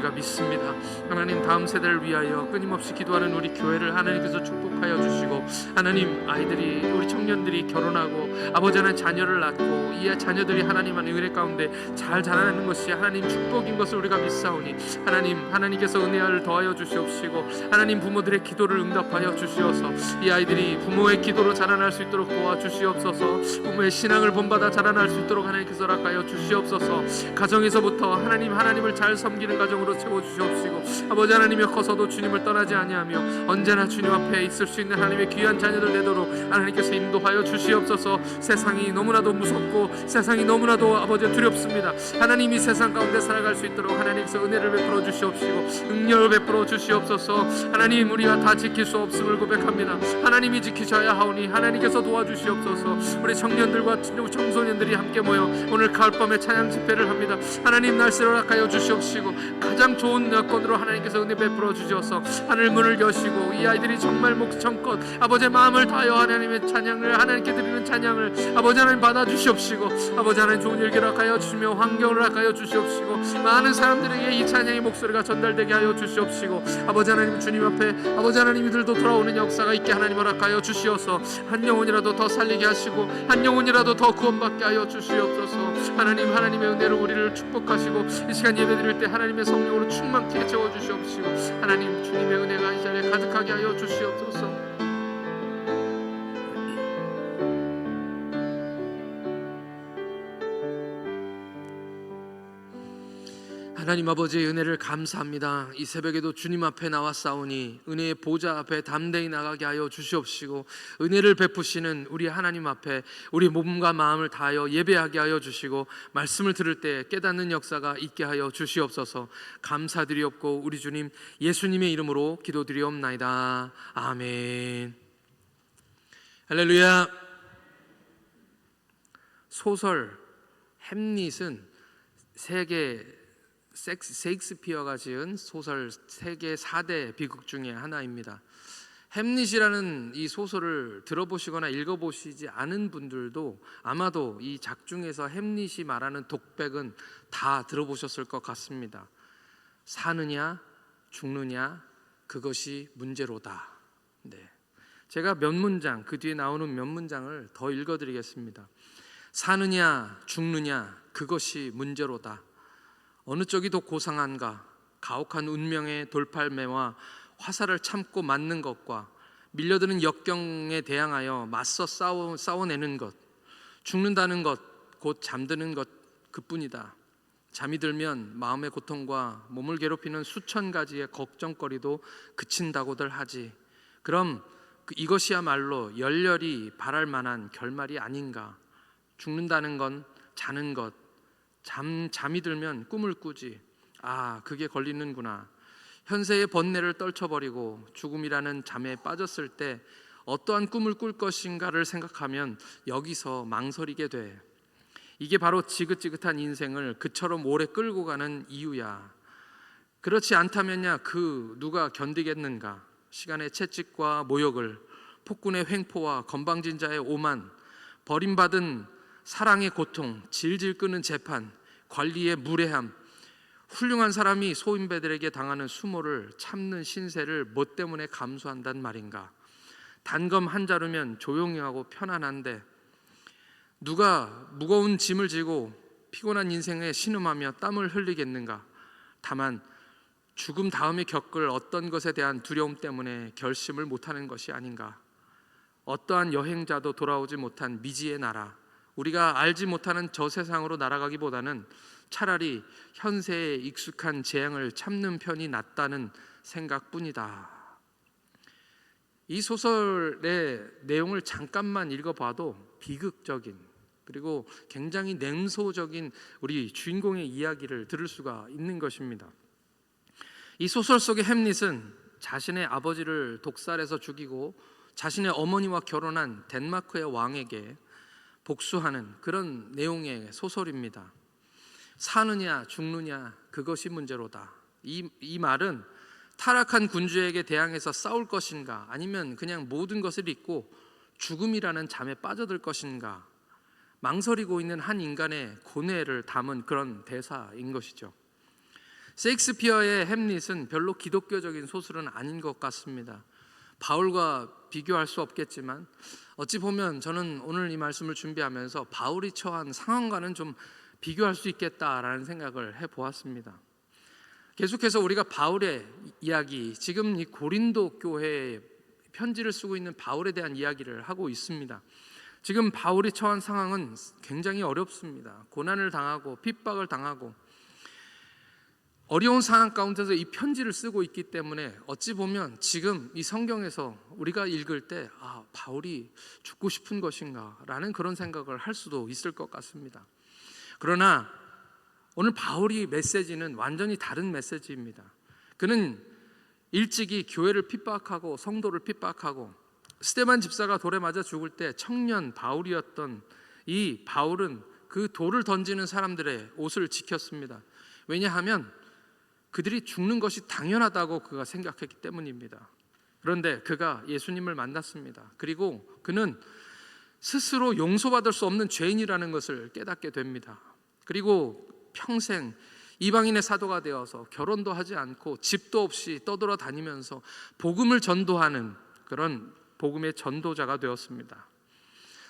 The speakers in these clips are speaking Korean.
우리가 믿습니다. 하나님, 다음 세대를 위하여 끊임없이 기도하는 우리 교회를 하나님께서 축복하여 주시고, 하나님, 아이들이, 우리 청년들이 결혼하고 아버지 하나님 자녀를 낳고 이 자녀들이 하나님 안의 은혜 가운데 잘 자라나는 것이 하나님 축복인 것을 우리가 믿사오니, 하나님께서 은혜를 더하여 주시옵시고, 하나님, 부모들의 기도를 응답하여 주시어서 이 아이들이 부모의 기도로 자라날 수 있도록 도와주시옵소서. 부모의 신앙을 본받아 자라날 수 있도록 하나님께서 허락하여 주시옵소서. 가정에서부터 하나님을 잘 섬기는 가정으로 채워주시옵시고, 아버지 하나님이 커서도 주님을 떠나지 아니하며 언제나 주님 앞에 있을 수 있는 하나님의 귀한 자녀들 되도록 하나님께서 인도하여 주시옵소서. 세상이 너무나도 무섭고 세상이 너무나도 아버지 두렵습니다. 하나님이 세상 가운데 살아갈 수 있도록 하나님께서 은혜를 베풀어 주시옵시고 능력을 베풀어 주시옵소서. 하나님, 우리가 다 지킬 수 없음을 고백합니다. 하나님이 지키셔야 하오니 하나님께서 도와주시옵소서. 우리 청년들과 청소년들이 함께 모여 오늘 가을밤에 찬양 집회를 합니다. 하나님, 날씨를 허락하여 주시옵시고 가장 좋은 여건으로 하나님께서 은혜 베풀어 주셔서 하늘 문을 여시고 이 아이들이 정말 목청껏 아버지의 마음을 다하여 하나님의 찬양을, 하나님께 드리는 찬양을 아버지 하나님 받아 주시옵시고, 아버지 하나님 좋은 일기 허락하여 주시며 환경을 허락하여 주시옵시고, 많은 사람들에게 이 찬양의 목소리가 전달되게 하여 주시옵시고, 아버지 하나님, 주님 앞에 아버지 하나님 이들도 돌아오는 역사가 있게 하나님 허락하여 주시어서 한 영혼이라도 더 살리게 하시고 한 영혼이라도 더 구원받게 하여 주시옵소서. 하나님, 하나님의 은혜로 우리를 축복하시고 이 시간 예배드릴 때 하나님의 성령으로 충만케 채워주시옵시고, 하나님, 주님의 은혜가 이 자리에 가득하게 하여 주시옵소서. 하나님 아버지의 은혜를 감사합니다. 이 새벽에도 주님 앞에 나왔사오니 은혜의 보좌 앞에 담대히 나가게 하여 주시옵시고, 은혜를 베푸시는 우리 하나님 앞에 우리 몸과 마음을 다하여 예배하게 하여 주시고, 말씀을 들을 때 깨닫는 역사가 있게 하여 주시옵소서. 감사드리옵고 우리 주님 예수님의 이름으로 기도드리옵나이다. 아멘. 할렐루야. 소설 햄릿은 셰익스피어가 지은 소설 세계 4대 비극 중에 하나입니다. 햄릿이라는 이 소설을 들어보시거나 읽어보시지 않은 분들도 아마도 이 작중에서 햄릿이 말하는 독백은 다 들어보셨을 것 같습니다. 사느냐 죽느냐 그것이 문제로다. 네. 제가 몇 문장, 그 뒤에 나오는 몇 문장을 더 읽어드리겠습니다. 사느냐 죽느냐 그것이 문제로다. 어느 쪽이 더 고상한가? 가혹한 운명의 돌팔매와 화살을 참고 맞는 것과 밀려드는 역경에 대항하여 맞서 싸워내는 것. 죽는다는 것, 곧 잠드는 것 그뿐이다. 잠이 들면 마음의 고통과 몸을 괴롭히는 수천 가지의 걱정거리도 그친다고들 하지. 그럼 이것이야말로 열렬히 바랄 만한 결말이 아닌가? 죽는다는 건 자는 것, 잠이 들면 꿈을 꾸지. 아, 그게 걸리는구나. 현세의 번뇌를 떨쳐버리고 죽음이라는 잠에 빠졌을 때 어떠한 꿈을 꿀 것인가를 생각하면 여기서 망설이게 돼. 이게 바로 지긋지긋한 인생을 그처럼 오래 끌고 가는 이유야. 그렇지 않다면야 그 누가 견디겠는가? 시간의 채찍과 모욕을, 폭군의 횡포와 건방진자의 오만, 버림받은 사랑의 고통, 질질 끄는 재판, 관리의 무례함, 훌륭한 사람이 소인배들에게 당하는 수모를 참는 신세를 뭐 때문에 감수한단 말인가? 단검 한 자루면 조용히 하고 편안한데 누가 무거운 짐을 지고 피곤한 인생에 신음하며 땀을 흘리겠는가? 다만 죽음 다음에 겪을 어떤 것에 대한 두려움 때문에 결심을 못하는 것이 아닌가? 어떠한 여행자도 돌아오지 못한 미지의 나라, 우리가 알지 못하는 저 세상으로 날아가기보다는 차라리 현세에 익숙한 재앙을 참는 편이 낫다는 생각뿐이다. 이 소설의 내용을 잠깐만 읽어봐도 비극적인, 그리고 굉장히 냉소적인 우리 주인공의 이야기를 들을 수가 있는 것입니다. 이 소설 속의 햄릿은 자신의 아버지를 독살해서 죽이고 자신의 어머니와 결혼한 덴마크의 왕에게 복수하는 그런 내용의 소설입니다. 사느냐 죽느냐 그것이 문제로다. 이 말은 타락한 군주에게 대항해서 싸울 것인가, 아니면 그냥 모든 것을 잊고 죽음이라는 잠에 빠져들 것인가, 망설이고 있는 한 인간의 고뇌를 담은 그런 대사인 것이죠. 셰익스피어의 햄릿은 별로 기독교적인 소설은 아닌 것 같습니다. 바울과 비교할 수 없겠지만 어찌 보면 저는 오늘 이 말씀을 준비하면서 바울이 처한 상황과는 좀 비교할 수 있겠다라는 생각을 해보았습니다. 계속해서 우리가 바울의 이야기, 지금 이 고린도 교회에 편지를 쓰고 있는 바울에 대한 이야기를 하고 있습니다. 지금 바울이 처한 상황은 굉장히 어렵습니다. 고난을 당하고 핍박을 당하고 어려운 상황 가운데서 이 편지를 쓰고 있기 때문에 어찌 보면 지금 이 성경에서 우리가 읽을 때 바울이 죽고 싶은 것인가 라는 그런 생각을 할 수도 있을 것 같습니다. 그러나 오늘 바울이 메시지는 완전히 다른 메시지입니다. 그는 일찍이 교회를 핍박하고 성도를 핍박하고 스데반 집사가 돌에 맞아 죽을 때 청년 바울이었던 이 바울은 그 돌을 던지는 사람들의 옷을 지켰습니다. 왜냐하면 그들이 죽는 것이 당연하다고 그가 생각했기 때문입니다. 그런데 그가 예수님을 만났습니다. 그리고 그는 스스로 용서받을 수 없는 죄인이라는 것을 깨닫게 됩니다. 그리고 평생 이방인의 사도가 되어서 결혼도 하지 않고 집도 없이 떠돌아다니면서 복음을 전도하는 그런 복음의 전도자가 되었습니다.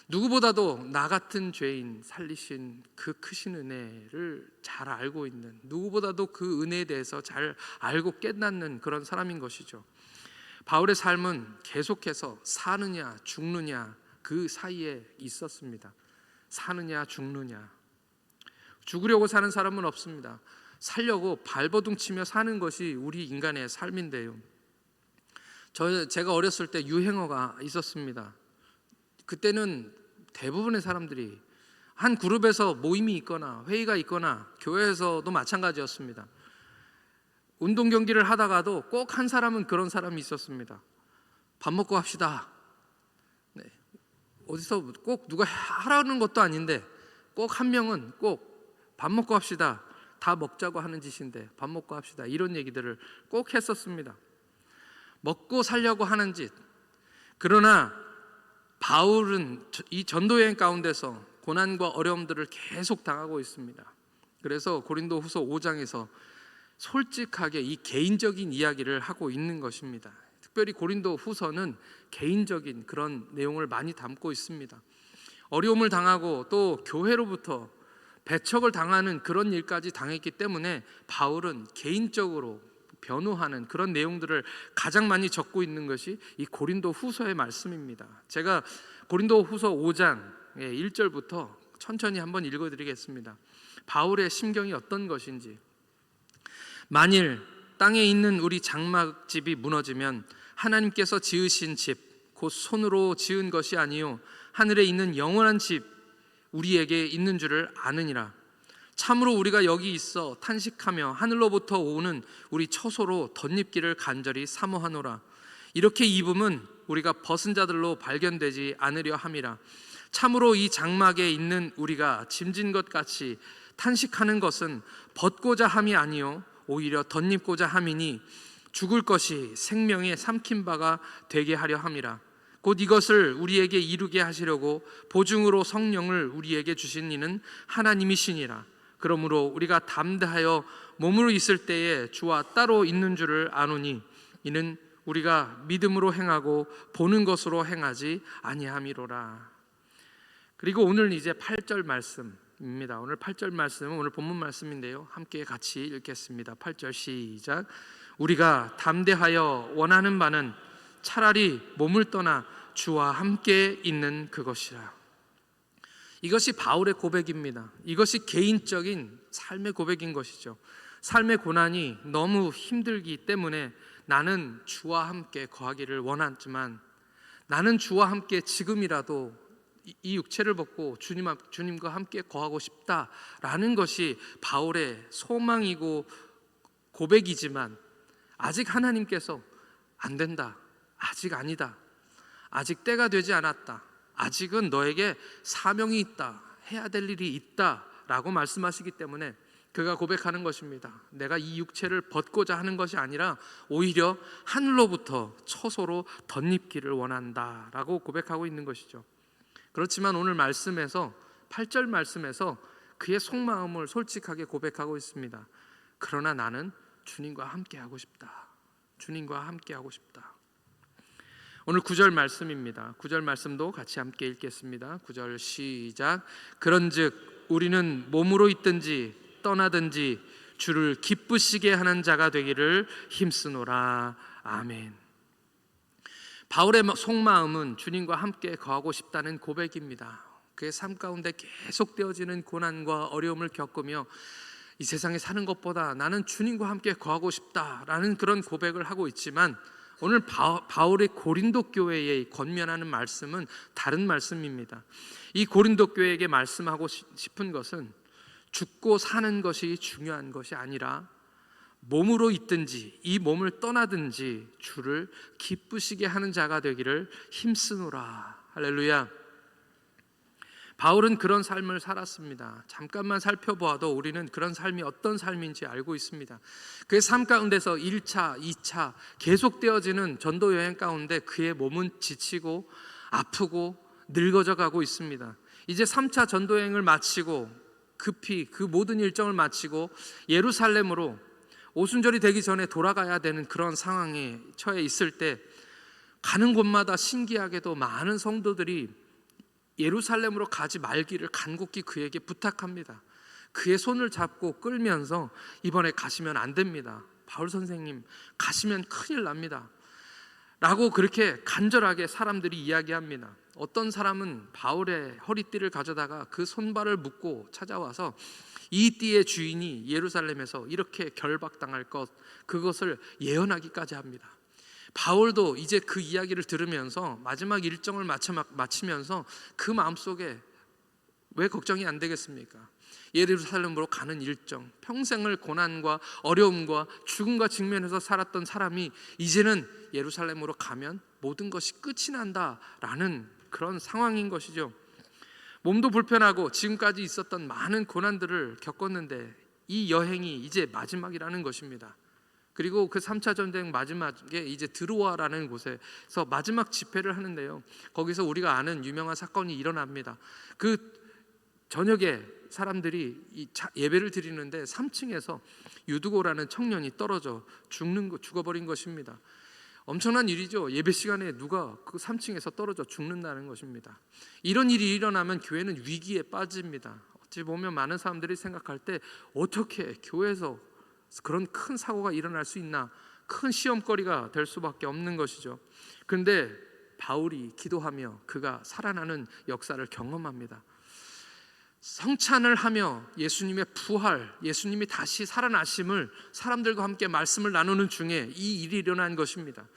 누구보다도 나 같은 죄인 살리신 그 크신 은혜를 잘 알고 있는, 누구보다도 그 은혜에 대해서 잘 알고 깨닫는 그런 사람인 것이죠. 바울의 삶은 계속해서 사느냐 죽느냐 그 사이에 있었습니다. 사느냐 죽느냐. 죽으려고 사는 사람은 없습니다. 살려고 발버둥 치며 사는 것이 우리 인간의 삶인데요. 제가 어렸을 때 유행어가 있었습니다. 그때는 대부분의 사람들이 한 그룹에서 모임이 있거나 회의가 있거나 교회에서도 마찬가지였습니다. 운동 경기를 하다가도 꼭 한 사람은 그런 사람이 있었습니다. 밥 먹고 합시다. 네. 어디서 꼭 누가 하라는 것도 아닌데 꼭 한 명은 꼭 밥 먹고 합시다. 다 먹자고 하는 짓인데 밥 먹고 합시다. 이런 얘기들을 꼭 했었습니다. 먹고 살려고 하는 짓. 그러나 바울은 이 전도여행 가운데서 고난과 어려움들을 계속 당하고 있습니다. 그래서 고린도후서 5장에서 솔직하게 이 개인적인 이야기를 하고 있는 것입니다. 특별히 고린도후서는 개인적인 그런 내용을 많이 담고 있습니다. 어려움을 당하고 또 교회로부터 배척을 당하는 그런 일까지 당했기 때문에 바울은 개인적으로 변호하는 그런 내용들을 가장 많이 적고 있는 것이 이 고린도후서의 말씀입니다. 제가 고린도후서 5장 1절부터 천천히 한번 읽어드리겠습니다. 바울의 심경이 어떤 것인지. 만일 땅에 있는 우리 장막집이 무너지면 하나님께서 지으신 집 곧 손으로 지은 것이 아니요 하늘에 있는 영원한 집 우리에게 있는 줄을 아느니라. 참으로 우리가 여기 있어 탄식하며 하늘로부터 오는 우리 처소로 덧입기를 간절히 사모하노라. 이렇게 입음은 우리가 벗은 자들로 발견되지 않으려 함이라. 참으로 이 장막에 있는 우리가 짐진 것 같이 탄식하는 것은 벗고자 함이 아니요 오히려 덧입고자 함이니 죽을 것이 생명의 삼킨 바가 되게 하려 함이라. 곧 이것을 우리에게 이루게 하시려고 보증으로 성령을 우리에게 주신 이는 하나님이시니라. 그러므로 우리가 담대하여 몸으로 있을 때에 주와 따로 있는 줄을 아노니 이는 우리가 믿음으로 행하고 보는 것으로 행하지 아니함이로라. 그리고 오늘 이제 8절 말씀입니다. 오늘 8절 말씀은 오늘 본문 말씀인데요. 함께 같이 읽겠습니다. 8절 시작. 우리가 담대하여 원하는 바는 차라리 몸을 떠나 주와 함께 있는 그것이라. 이것이 바울의 고백입니다. 이것이 개인적인 삶의 고백인 것이죠. 삶의 고난이 너무 힘들기 때문에 나는 주와 함께 거하기를 원하지만 나는 주와 함께 지금이라도 이 육체를 벗고 주님과 함께 거하고 싶다라는 것이 바울의 소망이고 고백이지만 아직 하나님께서 안 된다, 아직 아니다, 아직 때가 되지 않았다, 아직은 너에게 사명이 있다, 해야 될 일이 있다 라고 말씀하시기 때문에 그가 고백하는 것입니다. 내가 이 육체를 벗고자 하는 것이 아니라 오히려 하늘로부터 처소로 덧입기를 원한다 라고 고백하고 있는 것이죠. 그렇지만 오늘 말씀에서 8절 말씀에서 그의 속마음을 솔직하게 고백하고 있습니다. 그러나 나는 주님과 함께하고 싶다. 주님과 함께하고 싶다. 오늘 9절 말씀입니다. 9절 말씀도 같이 함께 읽겠습니다. 9절 시작. 그런즉 우리는 몸으로 있든지 떠나든지 주를 기쁘시게 하는 자가 되기를 힘쓰노라. 아멘. 바울의 속마음은 주님과 함께 거하고 싶다는 고백입니다. 그의 삶 가운데 계속되어지는 고난과 어려움을 겪으며 이 세상에 사는 것보다 나는 주님과 함께 거하고 싶다라는 그런 고백을 하고 있지만, 오늘 바울의 고린도 교회에 권면하는 말씀은 다른 말씀입니다. 이 고린도 교회에게 말씀하고 싶은 것은 죽고 사는 것이 중요한 것이 아니라 몸으로 있든지 이 몸을 떠나든지 주를 기쁘시게 하는 자가 되기를 힘쓰노라. 할렐루야. 바울은 그런 삶을 살았습니다. 잠깐만 살펴보아도 우리는 그런 삶이 어떤 삶인지 알고 있습니다. 그의 삶 가운데서 1차, 2차 계속되어지는 전도 여행 가운데 그의 몸은 지치고 아프고 늙어져 가고 있습니다. 이제 3차 전도 여행을 마치고 급히 그 모든 일정을 마치고 예루살렘으로 오순절이 되기 전에 돌아가야 되는 그런 상황에 처해 있을 때, 가는 곳마다 신기하게도 많은 성도들이 예루살렘으로 가지 말기를 간곡히 그에게 부탁합니다. 그의 손을 잡고 끌면서 이번에 가시면 안 됩니다. 바울 선생님, 가시면 큰일 납니다. 라고 그렇게 간절하게 사람들이 이야기합니다. 어떤 사람은 바울의 허리띠를 가져다가 그 손발을 묶고 찾아와서 이 띠의 주인이 예루살렘에서 이렇게 결박당할 것, 그것을 예언하기까지 합니다. 바울도 이제 그 이야기를 들으면서 마지막 일정을 마치면서 그 마음속에 왜 걱정이 안 되겠습니까? 예루살렘으로 가는 일정, 평생을 고난과 어려움과 죽음과 직면해서 살았던 사람이 이제는 예루살렘으로 가면 모든 것이 끝이 난다라는 그런 상황인 것이죠. 몸도 불편하고 지금까지 있었던 많은 고난들을 겪었는데 이 여행이 이제 마지막이라는 것입니다. 그리고 그 3차 전쟁 마지막에 이제 드로아라는 곳에서 마지막 집회를 하는데요, 거기서 우리가 아는 유명한 사건이 일어납니다. 그 저녁에 사람들이 예배를 드리는데 3층에서 유두고라는 청년이 떨어져 죽어버린 것입니다. 엄청난 일이죠. 예배 시간에 누가 그 3층에서 떨어져 죽는다는 것입니다. 이런 일이 일어나면 교회는 위기에 빠집니다. 어찌 보면 많은 사람들이 생각할 때 어떻게 교회에서 그런 큰 사고가 일어날 수 있나, 큰 시험거리가 될 수밖에 없는 것이죠. 그런데 바울이 기도하며 그가 살아나는 역사를 경험합니다. 성찬을 하며 예수님의 부활, 예수님이 다시 살아나심을 사람들과 함께 말씀을 나누는 중에 이 일이 일어난 것입니다.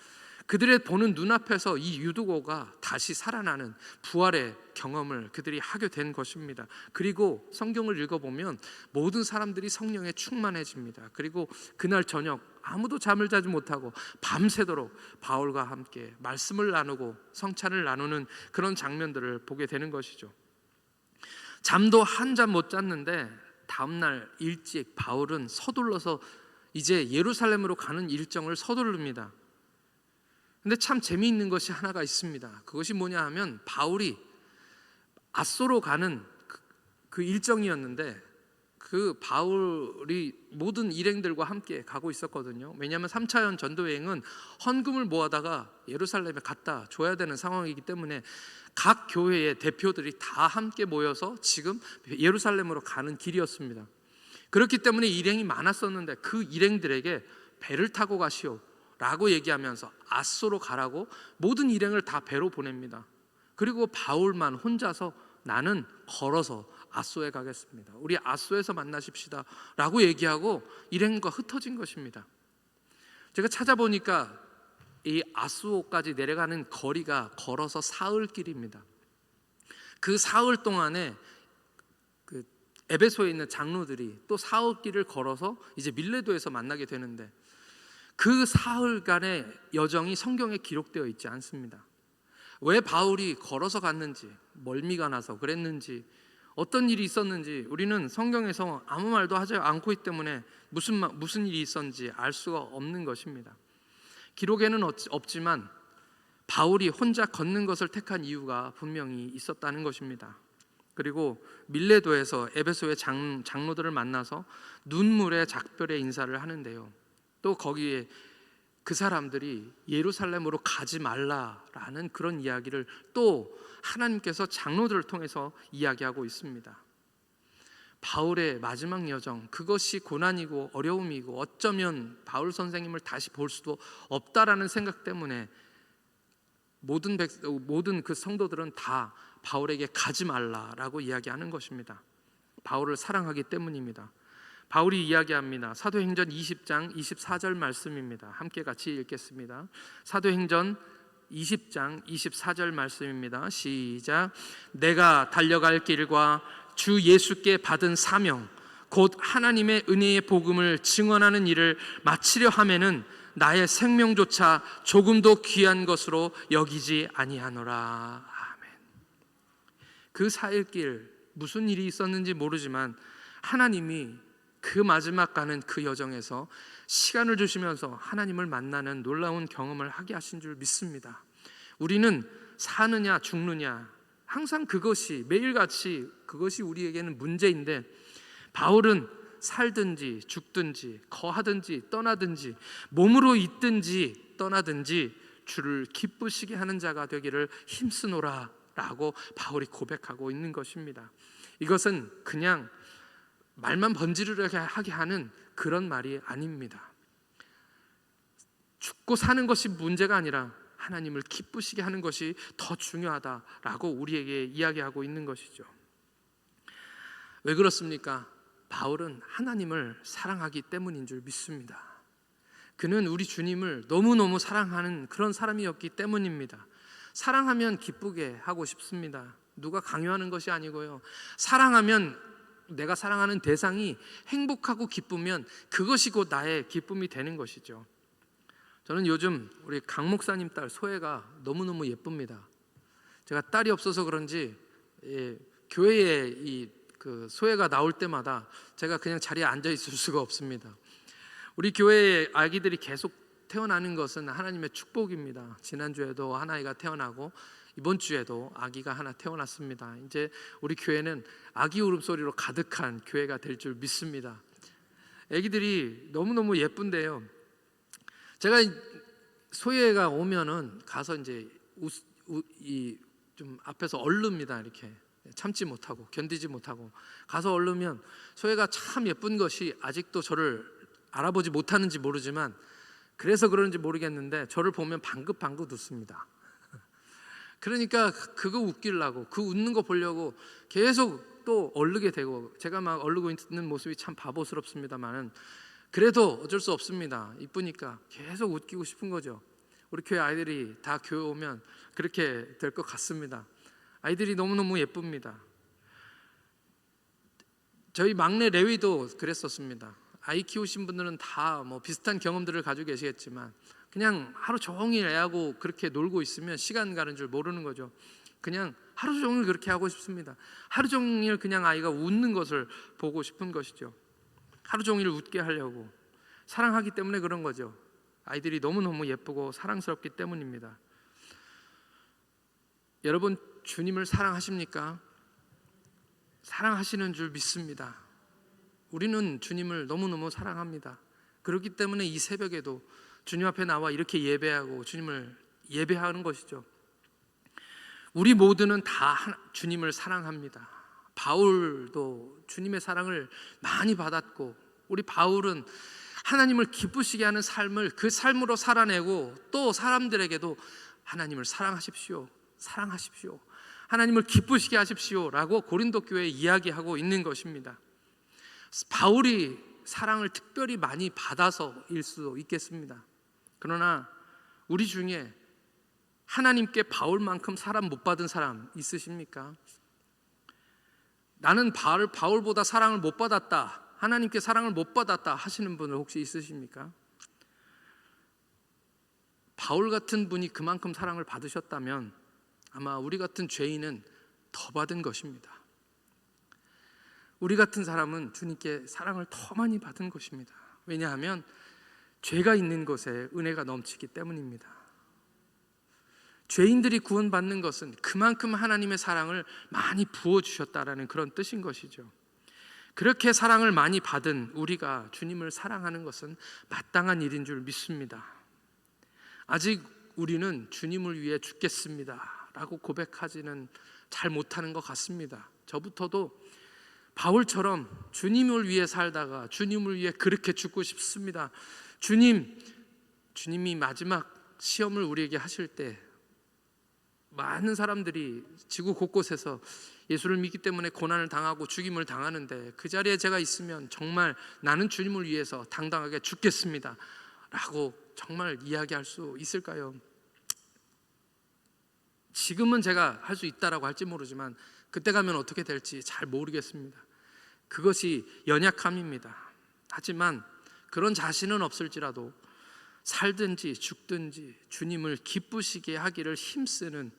그들의 보는 눈앞에서 이 유두고가 다시 살아나는 부활의 경험을 그들이 하게 된 것입니다. 그리고 성경을 읽어보면 모든 사람들이 성령에 충만해집니다. 그리고 그날 저녁 아무도 잠을 자지 못하고 밤새도록 바울과 함께 말씀을 나누고 성찬을 나누는 그런 장면들을 보게 되는 것이죠. 잠도 한 잠 못 잤는데 다음날 일찍 바울은 서둘러서 이제 예루살렘으로 가는 일정을 서두릅니다. 근데 참 재미있는 것이 하나가 있습니다. 그것이 뭐냐 하면 바울이 앗소로 가는 그 일정이었는데, 그 바울이 모든 일행들과 함께 가고 있었거든요. 왜냐하면 3차 전도여행은 헌금을 모아다가 예루살렘에 갖다 줘야 되는 상황이기 때문에 각 교회의 대표들이 다 함께 모여서 지금 예루살렘으로 가는 길이었습니다. 그렇기 때문에 일행이 많았었는데 그 일행들에게 배를 타고 가시오 라고 얘기하면서 앗소로 가라고 모든 일행을 다 배로 보냅니다. 그리고 바울만 혼자서 나는 걸어서 앗소에 가겠습니다. 우리 앗소에서 만나십시다 라고 얘기하고 일행과 흩어진 것입니다. 제가 찾아보니까 이 앗소까지 내려가는 거리가 걸어서 사흘길입니다. 그 사흘 동안에 그 에베소에 있는 장로들이 또 사흘길을 걸어서 이제 밀레도에서 만나게 되는데, 그 사흘간의 여정이 성경에 기록되어 있지 않습니다. 왜 바울이 걸어서 갔는지, 멀미가 나서 그랬는지, 어떤 일이 있었는지 우리는 성경에서 아무 말도 하지 않고 있기 때문에 무슨 일이 있었는지 알 수가 없는 것입니다. 기록에는 없지만 바울이 혼자 걷는 것을 택한 이유가 분명히 있었다는 것입니다. 그리고 밀레도에서 에베소의 장로들을 만나서 눈물의 작별의 인사를 하는데요. 또 거기에 그 사람들이 예루살렘으로 가지 말라라는 그런 이야기를 또 하나님께서 장로들을 통해서 이야기하고 있습니다. 바울의 마지막 여정, 그것이 고난이고 어려움이고 어쩌면 바울 선생님을 다시 볼 수도 없다라는 생각 때문에 모든 그 성도들은 다 바울에게 가지 말라라고 이야기하는 것입니다. 바울을 사랑하기 때문입니다. 바울이 이야기합니다. 사도행전 20장 24절 말씀입니다. 함께 같이 읽겠습니다. 사도행전 20장 24절 말씀입니다. 시작. 내가 달려갈 길과 주 예수께 받은 사명 곧 하나님의 은혜의 복음을 증언하는 일을 마치려 하면은 나의 생명조차 조금도 귀한 것으로 여기지 아니하노라. 아멘. 그 4일 무슨 일이 있었는지 모르지만 하나님이 그 마지막 가는 그 여정에서 시간을 주시면서 하나님을 만나는 놀라운 경험을 하게 하신 줄 믿습니다. 우리는 사느냐 죽느냐 항상 그것이 매일같이 그것이 우리에게는 문제인데, 바울은 살든지 죽든지 거하든지 떠나든지 몸으로 있든지 떠나든지 주를 기쁘시게 하는 자가 되기를 힘쓰노라 라고 바울이 고백하고 있는 것입니다. 이것은 그냥 말만 번지르르 하게 하는 그런 말이 아닙니다. 죽고 사는 것이 문제가 아니라 하나님을 기쁘시게 하는 것이 더 중요하다라고 우리에게 이야기하고 있는 것이죠. 왜 그렇습니까? 바울은 하나님을 사랑하기 때문인 줄 믿습니다. 그는 우리 주님을 너무너무 사랑하는 그런 사람이었기 때문입니다. 사랑하면 기쁘게 하고 싶습니다. 누가 강요하는 것이 아니고요. 사랑하면 내가 사랑하는 대상이 행복하고 기쁘면 그것이 곧 나의 기쁨이 되는 것이죠. 저는 요즘 우리 강 목사님 딸 소혜가 너무너무 예쁩니다. 제가 딸이 없어서 그런지 교회에 그 소혜가 나올 때마다 제가 그냥 자리에 앉아 있을 수가 없습니다. 우리 교회에 아기들이 계속 태어나는 것은 하나님의 축복입니다. 지난주에도 한 아이가 태어나고 이번 주에도 아기가 하나 태어났습니다. 이제 우리 교회는 아기 울음소리로 가득한 교회가 될 줄 믿습니다. 아기들이 너무너무 예쁜데요. 제가 소혜가 오면은 가서 이제 좀 앞에서 얼릅니다. 이렇게 참지 못하고 견디지 못하고 가서 얼르면 소혜가 참 예쁜 것이 아직도 저를 알아보지 못하는지 모르지만, 그래서 그런지 모르겠는데 저를 보면 방긋방긋 웃습니다. 그러니까 그거 웃기려고, 그 웃는 거 보려고 계속 또 얼르게 되고, 제가 막 얼르고 있는 모습이 참 바보스럽습니다만은 그래도 어쩔 수 없습니다. 이쁘니까 계속 웃기고 싶은 거죠. 우리 교회 아이들이 다 교회 오면 그렇게 될 것 같습니다. 아이들이 너무너무 예쁩니다. 저희 막내 레위도 그랬었습니다. 아이 키우신 분들은 다 뭐 비슷한 경험들을 가지고 계시겠지만 그냥 하루 종일 애하고 그렇게 놀고 있으면 시간 가는 줄 모르는 거죠. 그냥 하루 종일 그렇게 하고 싶습니다. 하루 종일 그냥 아이가 웃는 것을 보고 싶은 것이죠. 하루 종일 웃게 하려고, 사랑하기 때문에 그런 거죠. 아이들이 너무너무 예쁘고 사랑스럽기 때문입니다. 여러분, 주님을 사랑하십니까? 사랑하시는 줄 믿습니다. 우리는 주님을 너무너무 사랑합니다. 그렇기 때문에 이 새벽에도 주님 앞에 나와 이렇게 예배하고 주님을 예배하는 것이죠. 우리 모두는 다 주님을 사랑합니다. 바울도 주님의 사랑을 많이 받았고, 우리 바울은 하나님을 기쁘시게 하는 삶을 그 삶으로 살아내고, 또 사람들에게도 하나님을 사랑하십시오, 사랑하십시오, 하나님을 기쁘시게 하십시오 라고 고린도 교회에 이야기하고 있는 것입니다. 바울이 사랑을 특별히 많이 받아서일 수도 있겠습니다. 그러나 우리 중에 하나님께 바울만큼 사랑 못 받은 사람 있으십니까? 나는 바울보다 사랑을 못 받았다, 하나님께 사랑을 못 받았다 하시는 분은 혹시 있으십니까? 바울 같은 분이 그만큼 사랑을 받으셨다면 아마 우리 같은 죄인은 더 받은 것입니다. 우리 같은 사람은 주님께 사랑을 더 많이 받은 것입니다. 왜냐하면 죄가 있는 곳에 은혜가 넘치기 때문입니다. 죄인들이 구원받는 것은 그만큼 하나님의 사랑을 많이 부어주셨다라는 그런 뜻인 것이죠. 그렇게 사랑을 많이 받은 우리가 주님을 사랑하는 것은 마땅한 일인 줄 믿습니다. 아직 우리는 주님을 위해 죽겠습니다 라고 고백하지는 잘 못하는 것 같습니다. 저부터도 바울처럼 주님을 위해 살다가 주님을 위해 그렇게 죽고 싶습니다. 주님이 마지막 시험을 우리에게 하실 때 많은 사람들이 지구 곳곳에서 예수를 믿기 때문에 고난을 당하고 죽임을 당하는데 그 자리에 제가 있으면 정말 나는 주님을 위해서 당당하게 죽겠습니다 라고 정말 이야기할 수 있을까요? 지금은 제가 할 수 있다라고 할지 모르지만 그때 가면 어떻게 될지 잘 모르겠습니다. 그것이 연약함입니다. 하지만 그런 자신은 없을지라도 살든지 죽든지 주님을 기쁘시게 하기를 힘쓰는,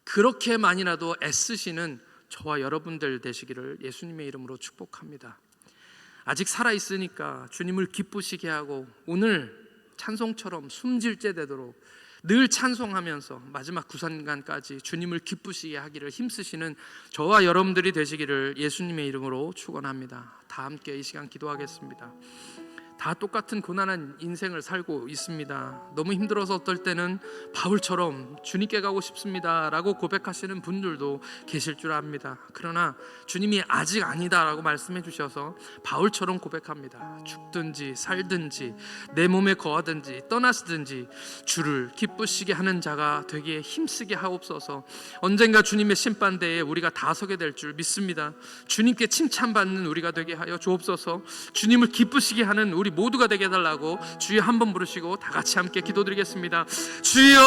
그렇게만이라도 애쓰시는 저와 여러분들 되시기를 예수님의 이름으로 축복합니다. 아직 살아있으니까 주님을 기쁘시게 하고 오늘 찬송처럼 숨질 때 되도록 늘 찬송하면서 마지막 구순간까지 주님을 기쁘시게 하기를 힘쓰시는 저와 여러분들이 되시기를 예수님의 이름으로 축원합니다. 다 함께 이 시간 기도하겠습니다. 다 똑같은 고난한 인생을 살고 있습니다. 너무 힘들어서 어떨 때는 바울처럼 주님께 가고 싶습니다 라고 고백하시는 분들도 계실 줄 압니다. 그러나 주님이 아직 아니다 라고 말씀해 주셔서 바울처럼 고백합니다. 죽든지 살든지 내 몸에 거하든지 떠나시든지 주를 기쁘시게 하는 자가 되기에 힘쓰게 하옵소서. 언젠가 주님의 심판대에 우리가 다 서게 될 줄 믿습니다. 주님께 칭찬받는 우리가 되게 하여 주옵소서. 주님을 기쁘시게 하는 우리 모두가 되게 해달라고 주여 한번 부르시고 다 같이 함께 기도드리겠습니다. 주여,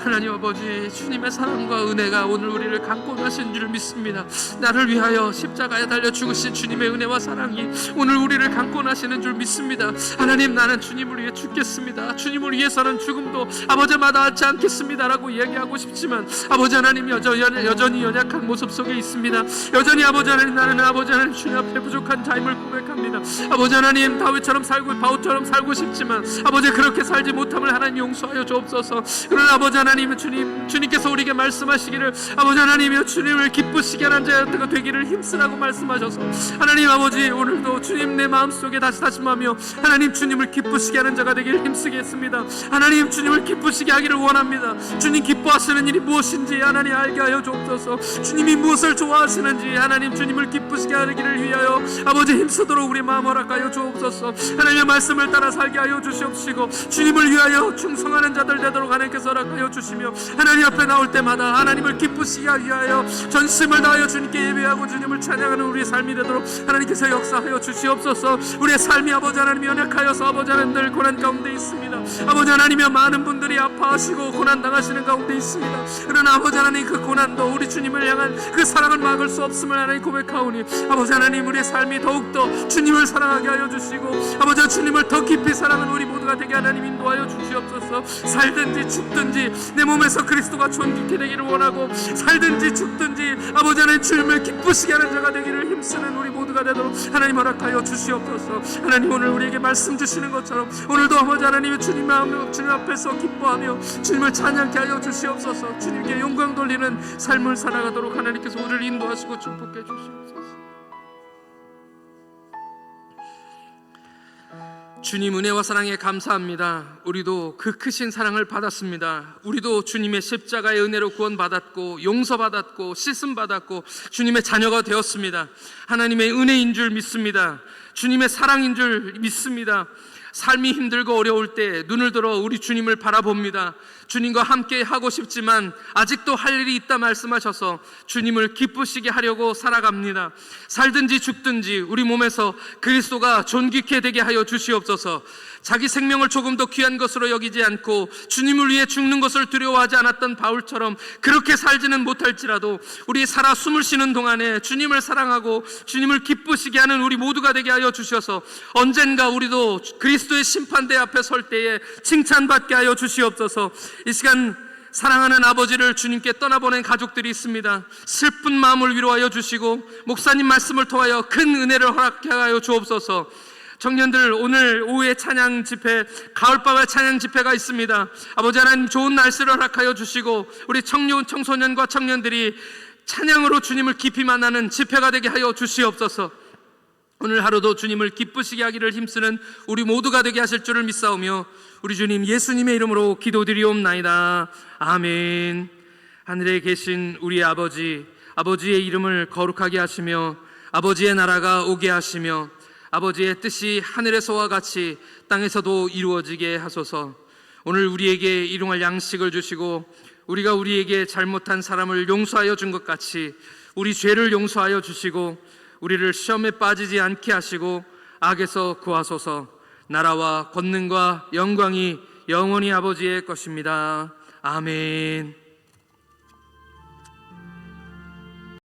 하나님 아버지, 주님의 사랑과 은혜가 오늘 우리를 감고 가신 줄 믿습니다. 나를 위하여 십자가에 달려 죽으신 주님의 은혜와 사랑이 오늘 우리를 감고 나시는 줄 믿습니다. 하나님, 나는 주님을 위해 죽겠습니다. 주님을 위해서는 죽음도 아버지 마다하지 않겠습니다 라고 얘기하고 싶지만 아버지 하나님, 여전히 연약한 모습 속에 있습니다. 여전히 아버지 하나님, 나는 아버지 하나님 주님 앞에 부족한 자임을 고백합니다. 아버지 하나님, 바울처럼 살고 싶지만 아버지 그렇게 살지 못함을 하나님 용서하여 주옵소서. 그러나 아버지 하나님, 주님께서 우리에게 말씀하시기를 아버지 하나님이여 주님을 기쁘시게 하는 자가 되기를 힘쓰라고 말씀하셔서 하나님 아버지, 오늘도 주님 내 마음속에 다짐하며 하나님 주님을 기쁘시게 하는 자가 되기를 힘쓰겠습니다. 하나님, 주님을 기쁘시게 하기를 원합니다. 주님 기뻐하시는 일이 무엇인지 하나님 알게 하여 주옵소서. 주님이 무엇을 좋아하시는지 하나님 주님을 기쁘시게 하기를 위하여 아버지 힘쓰도록 우리 마음 허락하여 주옵소서. 하나님의 말씀을 따라 살게 하여 주시옵시고 주님을 위하여 충성하는 자들 되도록 하나님께서 허락하여 주시옵소서. 하나님 앞에 나올 때마다 하나님을 기쁘시게 하기 위하여 전심을 다하여 주님께 예배하고 주님을 찬양하는 우리의 삶이 되도록 하나님께서 역사하여 주시옵소서. 우리의 삶이 아버지 하나님 연약하여서 아버지 하나님 늘 고난 가운데 있습니다. 아버지 하나님이여 많은 분들이 아파하시고 고난 당하시는 가운데 있습니다. 그러나 아버지 하나님, 그 고난도 우리 주님을 향한 그 사랑을 막을 수 없음을 하나님 고백하오니 아버지 하나님, 우리의 삶이 더욱더 주님을 사랑하게 하여 주시고 아버지 주님을 더 깊이 사랑하는 우리 모두가 되게 하나님 인도하여 주시옵소서. 살든지 죽든지 내 몸에서 그리스도가 존귀케 되기를 원하고 살든지 죽든지 아버지 하나님 주님을 기쁘시게 하는 자가 되기를 힘쓰는 우리 모두가 되도록 하나님 허락하여 주시옵소서. 하나님, 오늘 우리에게 말씀 주시는 것처럼 오늘도 아버지 하나님의 주님 앞에서 기뻐하며 주님을 찬양케 하여 주시옵소서. 주님께 영광 돌리는 삶을 살아가도록 하나님께서 우리를 인도하시고 축복해 주시옵소서. 주님 은혜와 사랑에 감사합니다. 우리도 그 크신 사랑을 받았습니다. 우리도 주님의 십자가의 은혜로 구원받았고 용서받았고 씻음받았고 주님의 자녀가 되었습니다. 하나님의 은혜인 줄 믿습니다. 주님의 사랑인 줄 믿습니다. 삶이 힘들고 어려울 때 눈을 들어 우리 주님을 바라봅니다. 주님과 함께 하고 싶지만 아직도 할 일이 있다 말씀하셔서 주님을 기쁘시게 하려고 살아갑니다. 살든지 죽든지 우리 몸에서 그리스도가 존귀케 되게 하여 주시옵소서. 자기 생명을 조금 더 귀한 것으로 여기지 않고 주님을 위해 죽는 것을 두려워하지 않았던 바울처럼 그렇게 살지는 못할지라도 우리 살아 숨을 쉬는 동안에 주님을 사랑하고 주님을 기쁘시게 하는 우리 모두가 되게 하여 주셔서 언젠가 우리도 그리스도의 심판대 앞에 설 때에 칭찬받게 하여 주시옵소서. 이 시간 사랑하는 아버지를 주님께 떠나보낸 가족들이 있습니다. 슬픈 마음을 위로하여 주시고 목사님 말씀을 통하여 큰 은혜를 허락하여 주옵소서. 청년들, 오늘 오후에 찬양 집회, 가을밤에 찬양 집회가 있습니다. 아버지 하나님, 좋은 날씨를 허락하여 주시고 우리 청소년과 청년들이 찬양으로 주님을 깊이 만나는 집회가 되게 하여 주시옵소서. 오늘 하루도 주님을 기쁘시게 하기를 힘쓰는 우리 모두가 되게 하실 줄을 믿사오며 우리 주님 예수님의 이름으로 기도드리옵나이다. 아멘. 하늘에 계신 우리 아버지, 아버지의 이름을 거룩하게 하시며 아버지의 나라가 오게 하시며 아버지의 뜻이 하늘에서와 같이 땅에서도 이루어지게 하소서. 오늘 우리에게 일용할 양식을 주시고 우리가 우리에게 잘못한 사람을 용서하여 준 것 같이 우리 죄를 용서하여 주시고 우리를 시험에 빠지지 않게 하시고 악에서 구하소서. 나라와 권능과 영광이 영원히 아버지의 것입니다. 아멘.